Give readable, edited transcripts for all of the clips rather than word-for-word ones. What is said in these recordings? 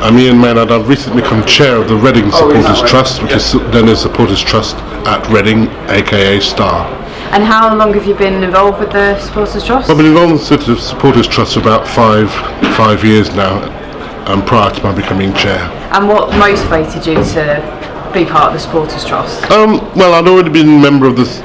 I'm Ian Maynard. I've recently become chair of the Reading Supporters Trust, which is then a Supporters Trust at Reading, aka Star. And how long have you been involved with the Supporters Trust? I've been involved with the Supporters Trust for about five years now, prior to my becoming chair. And what motivated you to be part of the Supporters Trust? Well, I'd already been a member of this.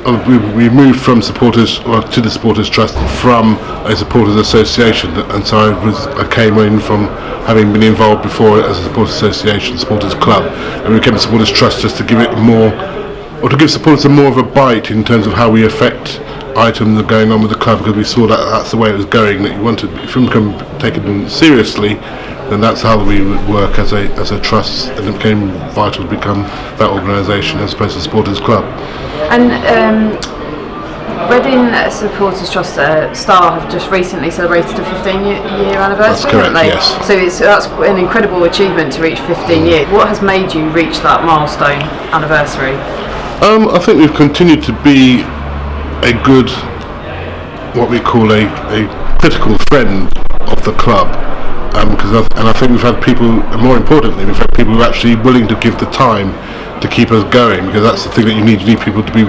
We moved from supporters to the Supporters Trust from a supporters association, and so I came in from having been involved before as a supporters association, supporters club, and we became a Supporters Trust just to give it more, or to give supporters more of a bite in terms of how we affect items that are going on with the club, because we saw that that's the way it was going. That you wanted, if you become taken seriously, then that's how we would work as a trust, and it became vital to become that organisation as opposed to supporters club. And Reading Supporters Trust Star have just recently celebrated a 15-year anniversary. That's correct, yes. So that's an incredible achievement to reach 15 years. What has made you reach that milestone anniversary? I think we've continued to be a good, what we call a critical friend of the club, and I think we've had people, and more importantly, we've had people who are actually willing to give the time to keep us going, because that's the thing that you need people to be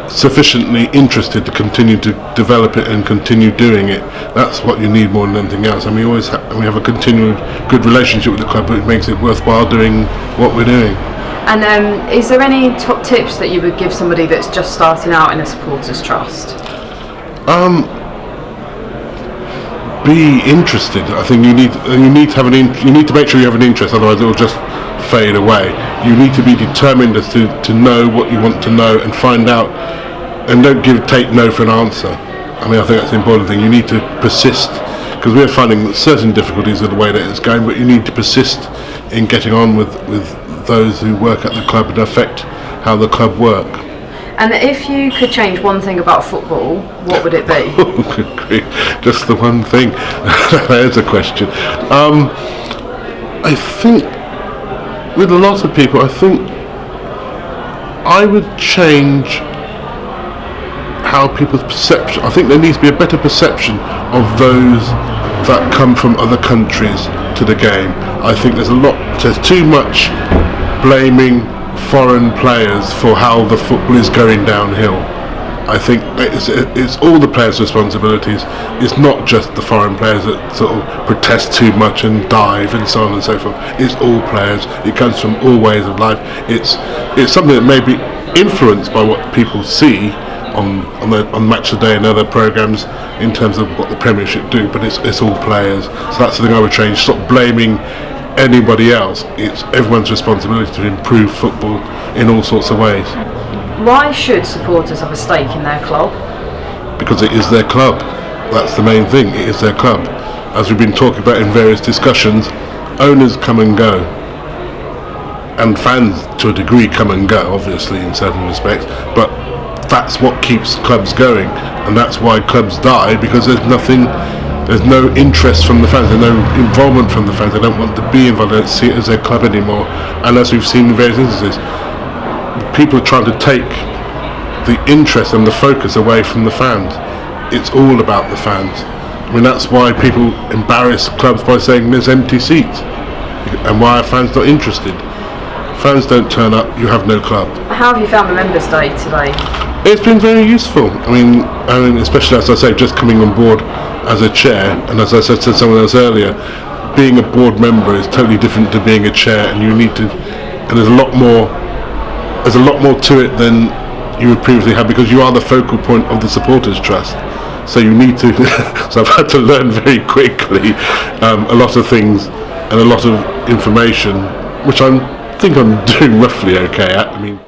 sufficiently interested to continue to develop it and continue doing it. That's what you need more than anything else. And we have a continued good relationship with the club, but it makes it worthwhile doing what we're doing. And is there any top tips that you would give somebody that's just starting out in a supporters trust? Be interested. I think you need to make sure you have an interest, otherwise it will just fade away. You need to be determined as to know what you want to know and find out, and don't take no for an answer. I mean, I think that's the important thing. You need to persist, because we're finding that certain difficulties are the way that it's going, but you need to persist in getting on with those who work at the club and affect how the club work. And if you could change one thing about football, what would it be? Oh, good grief. Just the one thing. There's a question. I think with a lot of people, I think I would change how people's perception. I think there needs to be a better perception of those that come from other countries to the game. I think there's too much blaming foreign players for how the football is going downhill. I think it's all the players' responsibilities. It's not just the foreign players that sort of protest too much and dive and so on and so forth. It's all players. It comes from all ways of life. It's something that may be influenced by what people see on Match of the Day and other programmes in terms of what the Premiership do, but it's all players. So that's the thing I would change. Stop blaming anybody else. It's everyone's responsibility to improve football in all sorts of ways. Why should supporters have a stake in their club? Because it is their club. That's the main thing. It is their club. As we've been talking about in various discussions, owners come and go, and fans to a degree come and go, obviously in certain respects, but that's what keeps clubs going, and that's why clubs die, because there's no interest from the fans, there's no involvement from the fans. They don't want to be involved, they don't see it as their club anymore. And as we've seen in various instances, people are trying to take the interest and the focus away from the fans. It's all about the fans. I mean, that's why people embarrass clubs by saying there's empty seats, and why are fans not interested? Fans don't turn up, you have no club. How have you found the Members' Day today? It's been very useful. I mean, especially, as I say, just coming on board as a chair, and as I said to someone else earlier, being a board member is totally different to being a chair, and there's a lot more to it than you would previously have, because you are the focal point of the Supporters Trust. So you need to. So I've had to learn very quickly a lot of things and a lot of information, which I think I'm doing roughly okay at. I mean.